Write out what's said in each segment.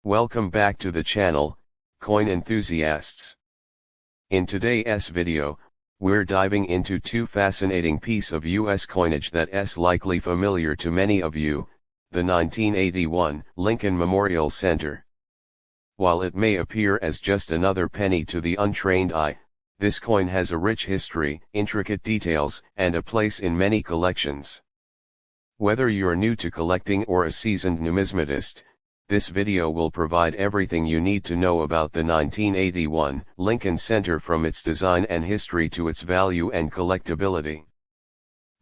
Welcome back to the channel, coin enthusiasts. In today's video, we're diving into two fascinating pieces of US coinage that's likely familiar to many of you, the 1981 Lincoln Memorial Center. While it may appear as just another penny to the untrained eye, this coin has a rich history, intricate details, and a place in many collections. Whether you're new to collecting or a seasoned numismatist, this video will provide everything you need to know about the 1981 Lincoln Center, from its design and history to its value and collectability.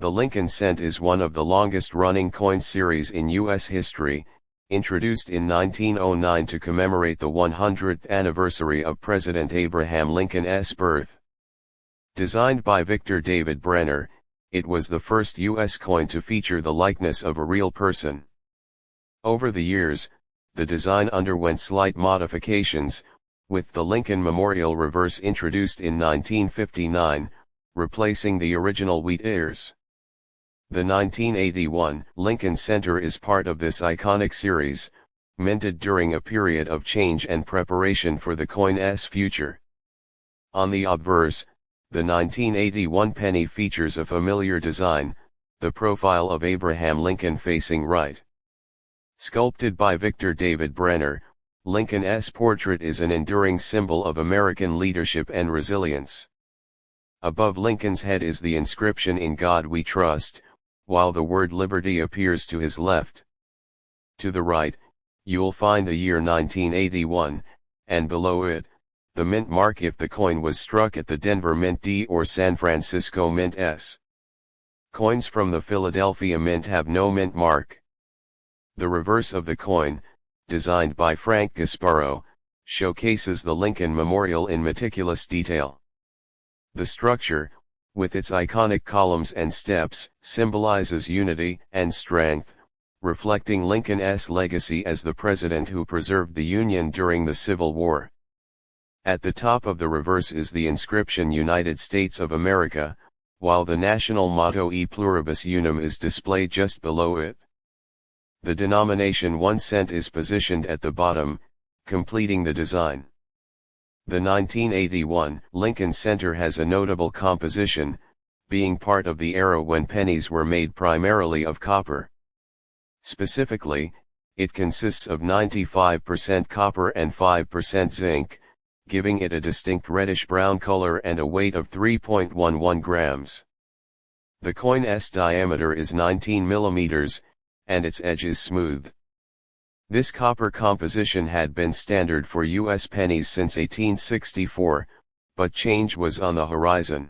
The Lincoln Cent is one of the longest-running coin series in U.S. history, introduced in 1909 to commemorate the 100th anniversary of President Abraham Lincoln's birth. Designed by Victor David Brenner, it was the first U.S. coin to feature the likeness of a real person. Over the years, the design underwent slight modifications, with the Lincoln Memorial reverse introduced in 1959, replacing the original wheat ears. The 1981 Lincoln Center is part of this iconic series, minted during a period of change and preparation for the coin's future. On the obverse, the 1981 penny features a familiar design, the profile of Abraham Lincoln facing right. Sculpted by Victor David Brenner, Lincoln's portrait is an enduring symbol of American leadership and resilience. Above Lincoln's head is the inscription "In God We Trust," while the word liberty appears to his left. To the right, you'll find the year 1981, and below it, the mint mark if the coin was struck at the Denver Mint D or San Francisco Mint S. Coins from the Philadelphia Mint have no mint mark. The reverse of the coin, designed by Frank Gasparo, showcases the Lincoln Memorial in meticulous detail. The structure, with its iconic columns and steps, symbolizes unity and strength, reflecting Lincoln's legacy as the president who preserved the Union during the Civil War. At the top of the reverse is the inscription "United States of America," while the national motto "E Pluribus Unum" is displayed just below it. The denomination 1 cent is positioned at the bottom, completing the design. The 1981 Lincoln Center has a notable composition, being part of the era when pennies were made primarily of copper. Specifically, it consists of 95% copper and 5% zinc, giving it a distinct reddish-brown color and a weight of 3.11 grams. The coin's diameter is 19 millimeters, and its edge is smooth. This copper composition had been standard for U.S. pennies since 1864, but change was on the horizon.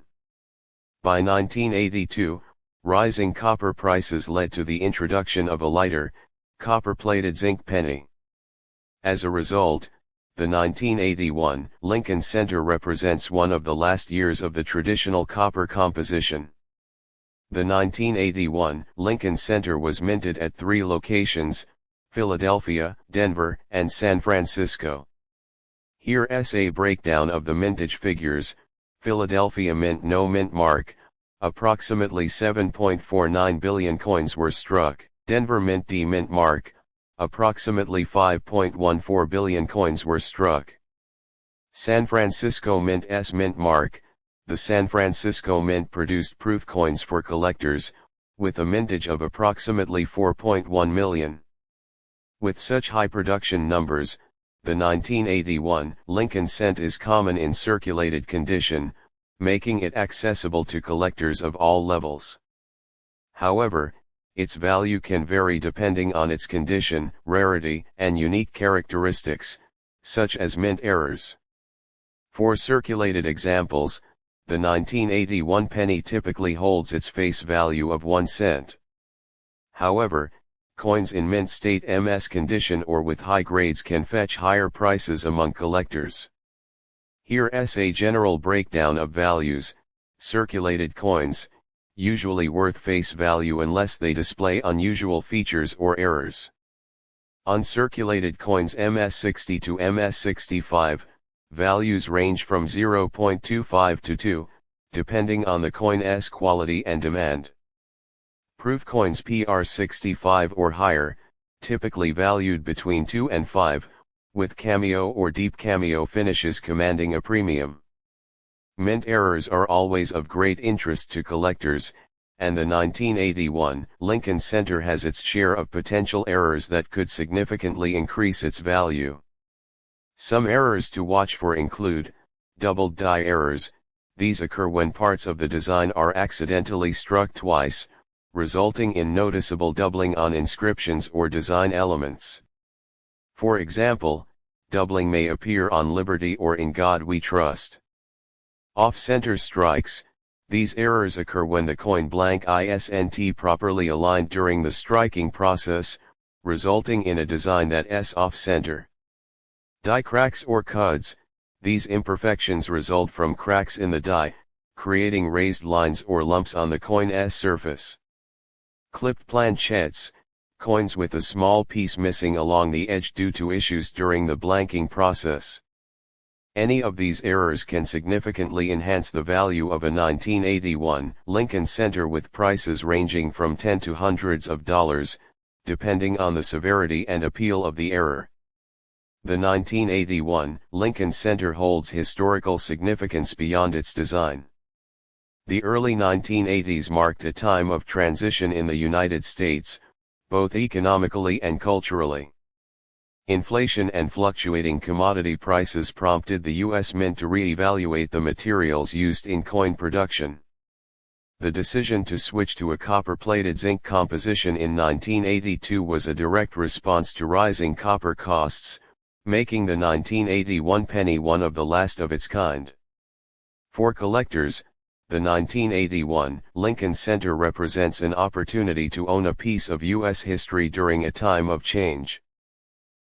By 1982, rising copper prices led to the introduction of a lighter, copper-plated zinc penny. As a result, the 1981 Lincoln Center represents one of the last years of the traditional copper composition. The 1981 Lincoln Center was minted at 3 locations: Philadelphia, Denver, and San Francisco. Here's a breakdown of the mintage figures. Philadelphia Mint no mint mark, approximately 7.49 billion coins were struck. Denver Mint D mint mark, approximately 5.14 billion coins were struck. San Francisco Mint S mint mark. The San Francisco Mint produced proof coins for collectors, with a mintage of approximately 4.1 million. With such high production numbers, the 1981 Lincoln Cent is common in circulated condition, making it accessible to collectors of all levels. However, its value can vary depending on its condition, rarity, and unique characteristics, such as mint errors. For circulated examples, the 1981 penny typically holds its face value of 1 cent. However, coins in mint state MS condition or with high grades can fetch higher prices among collectors. Here's a general breakdown of values. Circulated coins, usually worth face value unless they display unusual features or errors. Uncirculated coins MS60 to MS65, values range from 0.25 to 2, depending on the coin's quality and demand. Proof coins PR65 or higher, typically valued between 2 and 5, with cameo or deep cameo finishes commanding a premium. Mint errors are always of great interest to collectors, and the 1981 Lincoln Center has its share of potential errors that could significantly increase its value. Some errors to watch for include doubled die errors. These occur when parts of the design are accidentally struck twice, resulting in noticeable doubling on inscriptions or design elements. For example, doubling may appear on Liberty or In God We Trust. Off-center strikes. These errors occur when the coin blank isn't properly aligned during the striking process, resulting in a design that's off-center. Die cracks or cuds. These imperfections result from cracks in the die, creating raised lines or lumps on the coin's surface. Clipped planchettes. Coins with a small piece missing along the edge due to issues during the blanking process. Any of these errors can significantly enhance the value of a 1981 Lincoln Center, with prices ranging from $10 to hundreds of dollars, depending on the severity and appeal of the error. The 1981 Lincoln Center holds historical significance beyond its design. The early 1980s marked a time of transition in the United States, both economically and culturally. Inflation and fluctuating commodity prices prompted the U.S. Mint to re-evaluate the materials used in coin production. The decision to switch to a copper-plated zinc composition in 1982 was a direct response to rising copper costs, making the 1981 penny one of the last of its kind. For collectors, the 1981 Lincoln Center represents an opportunity to own a piece of U.S. history during a time of change.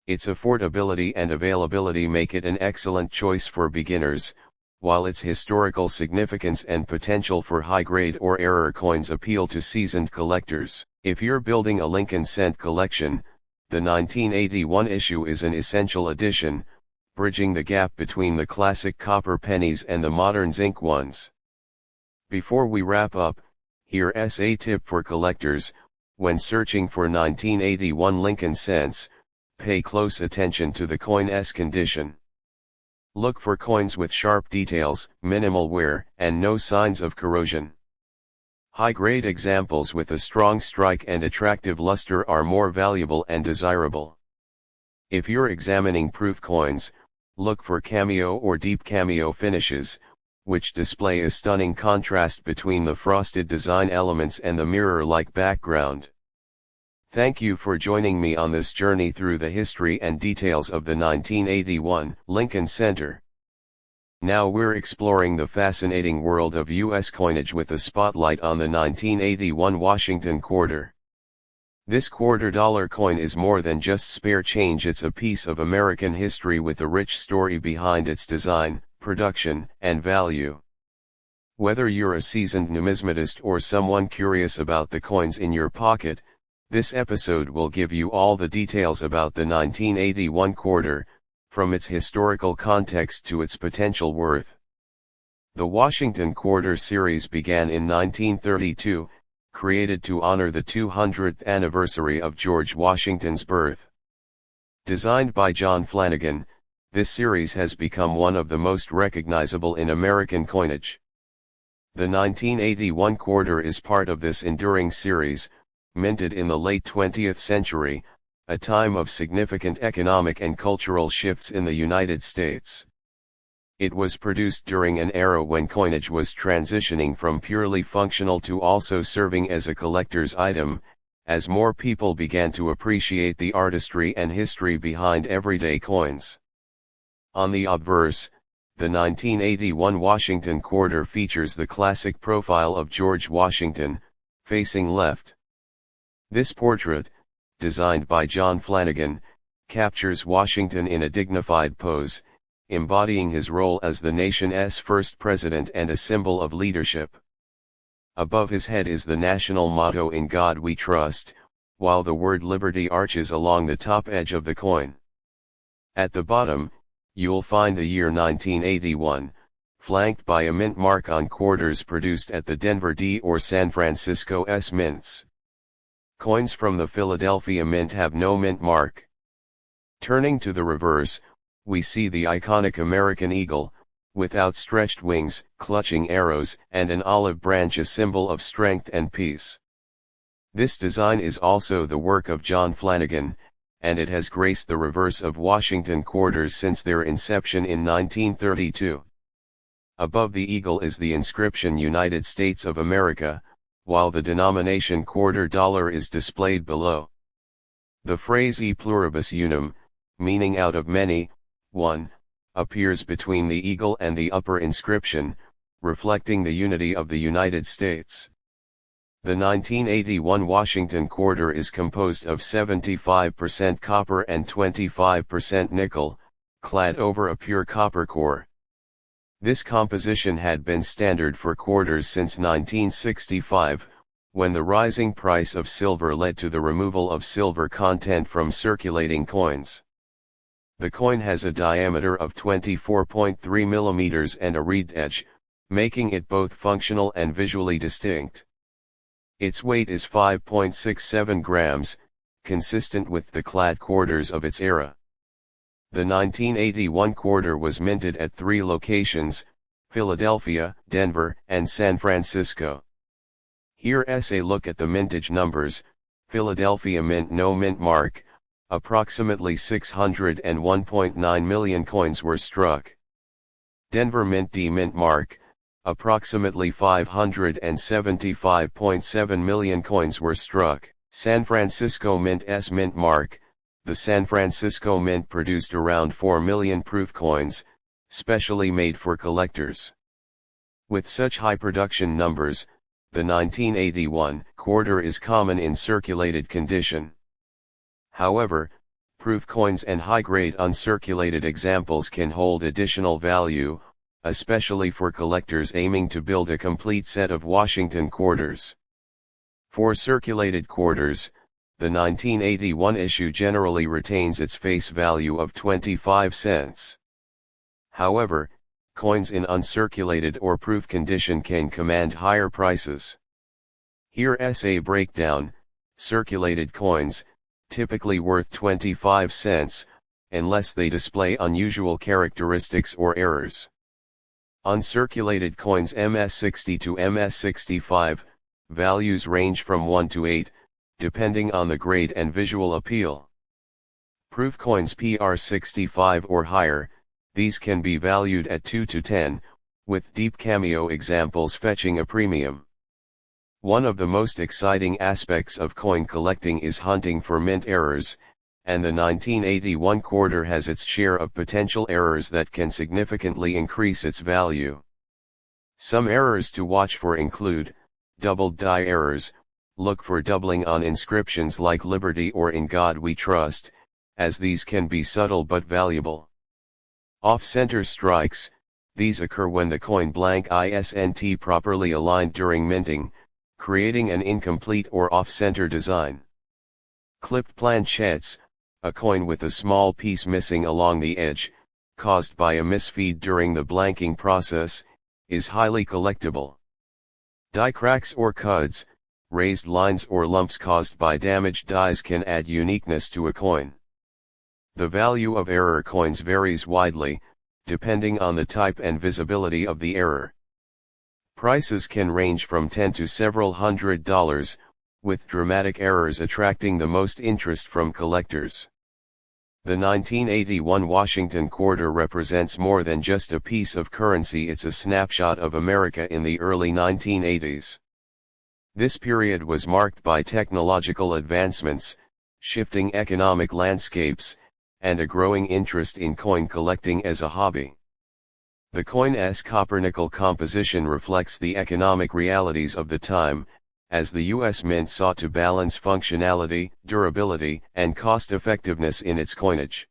Its affordability and availability make it an excellent choice for beginners, while its historical significance and potential for high-grade or error coins appeal to seasoned collectors. If you're building a Lincoln Cent collection, the 1981 issue is an essential addition, bridging the gap between the classic copper pennies and the modern zinc ones. Before we wrap up, here's a tip for collectors: when searching for 1981 Lincoln Cents, pay close attention to the coin's condition. Look for coins with sharp details, minimal wear, and no signs of corrosion. High-grade examples with a strong strike and attractive luster are more valuable and desirable. If you're examining proof coins, look for cameo or deep cameo finishes, which display a stunning contrast between the frosted design elements and the mirror-like background. Thank you for joining me on this journey through the history and details of the 1981 Lincoln Center. Now we're exploring the fascinating world of U.S. coinage with a spotlight on the 1981 Washington quarter. This $quarter coin is more than just spare change. It's a piece of American history with a rich story behind its design, production, and value. Whether you're a seasoned numismatist or someone curious about the coins in your pocket, this episode will give you all the details about the 1981 quarter, from its historical context to its potential worth. The Washington Quarter series began in 1932, created to honor the 200th anniversary of George Washington's birth. Designed by John Flanagan, this series has become one of the most recognizable in American coinage. The 1981 quarter is part of this enduring series, minted in the late 20th century, a time of significant economic and cultural shifts in the United States. It was produced during an era when coinage was transitioning from purely functional to also serving as a collector's item, as more people began to appreciate the artistry and history behind everyday coins. On the obverse, the 1981 Washington quarter features the classic profile of George Washington, facing left. This portrait, designed by John Flanagan, captures Washington in a dignified pose, embodying his role as the nation's first president and a symbol of leadership. Above his head is the national motto "In God We Trust," while the word Liberty arches along the top edge of the coin. At the bottom, you'll find the year 1981, flanked by a mint mark on quarters produced at the Denver D or San Francisco's mints. Coins from the Philadelphia Mint have no mint mark. Turning to the reverse, we see the iconic American eagle, with outstretched wings, clutching arrows, and an olive branch, a symbol of strength and peace. This design is also the work of John Flanagan, and it has graced the reverse of Washington quarters since their inception in 1932. Above the eagle is the inscription United States of America, while the denomination quarter dollar is displayed below. The phrase e pluribus unum, meaning out of many, one, appears between the eagle and the upper inscription, reflecting the unity of the United States. The 1981 Washington quarter is composed of 75% copper and 25% nickel, clad over a pure copper core. This composition had been standard for quarters since 1965, when the rising price of silver led to the removal of silver content from circulating coins. The coin has a diameter of 24.3 mm and a wreathed edge, making it both functional and visually distinct. Its weight is 5.67 grams, consistent with the clad quarters of its era. The 1981 quarter was minted at 3 locations, Philadelphia, Denver, and San Francisco. Here's a look at the mintage numbers. Philadelphia mint no mint mark, approximately 601.9 million coins were struck. Denver mint D mint mark, approximately 575.7 million coins were struck. San Francisco mint S mint mark, the San Francisco mint produced around 4 million proof coins, specially made for collectors. With such high production numbers, the 1981 quarter is common in circulated condition. However, proof coins and high-grade uncirculated examples can hold additional value, especially for collectors aiming to build a complete set of Washington quarters. For circulated quarters, the 1981 issue generally retains its face value of 25 cents. However, coins in uncirculated or proof condition can command higher prices. Here's a breakdown. Circulated coins, typically worth 25 cents, unless they display unusual characteristics or errors. Uncirculated coins MS60 to MS65, values range from 1 to 8, depending on the grade and visual appeal. Proof coins PR65 or higher, these can be valued at 2 to 10, with deep cameo examples fetching a premium. One of the most exciting aspects of coin collecting is hunting for mint errors, and the 1981 quarter has its share of potential errors that can significantly increase its value. Some errors to watch for include, doubled die errors. Look for doubling on inscriptions like Liberty or In God We Trust, as these can be subtle but valuable. Off-center strikes, these occur when the coin blank isn't properly aligned during minting, creating an incomplete or off-center design. Clipped planchettes, a coin with a small piece missing along the edge, caused by a misfeed during the blanking process, is highly collectible. Die cracks or cuds, raised lines or lumps caused by damaged dies can add uniqueness to a coin. The value of error coins varies widely, depending on the type and visibility of the error. Prices can range from $10 to several $100, with dramatic errors attracting the most interest from collectors. The 1981 Washington quarter represents more than just a piece of currency, it's a snapshot of America in the early 1980s. This period was marked by technological advancements, shifting economic landscapes, and a growing interest in coin collecting as a hobby. The coin's copper-nickel composition reflects the economic realities of the time, as the U.S. Mint sought to balance functionality, durability, and cost-effectiveness in its coinage.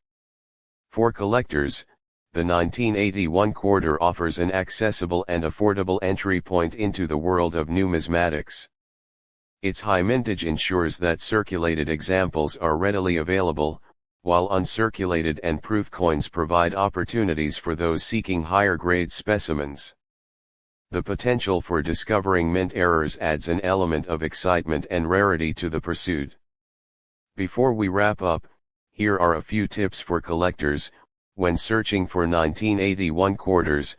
For collectors, the 1981 quarter offers an accessible and affordable entry point into the world of numismatics. Its high mintage ensures that circulated examples are readily available, while uncirculated and proof coins provide opportunities for those seeking higher-grade specimens. The potential for discovering mint errors adds an element of excitement and rarity to the pursuit. Before we wrap up, Here are a few tips for collectors. When searching for 1981 quarters,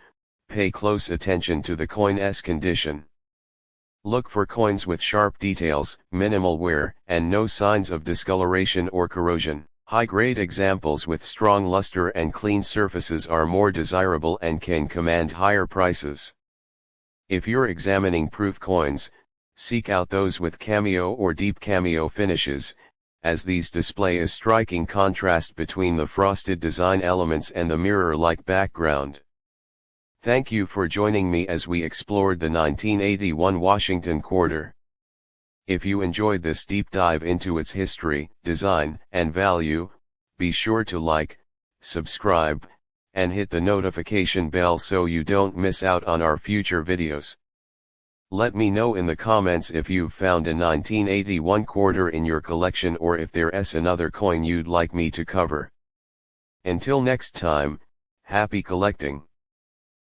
pay close attention to the coin's condition. Look for coins with sharp details, minimal wear, and no signs of discoloration or corrosion. High-grade examples with strong luster and clean surfaces are more desirable and can command higher prices. If you're examining proof coins, seek out those with cameo or deep cameo finishes, as these display a striking contrast between the frosted design elements and the mirror-like background. Thank you for joining me as we explored the 1981 Washington quarter. If you enjoyed this deep dive into its history, design, and value, be sure to like, subscribe, and hit the notification bell so you don't miss out on our future videos. Let me know in the comments if you've found a 1981 quarter in your collection or if there's another coin you'd like me to cover. Until next time, happy collecting.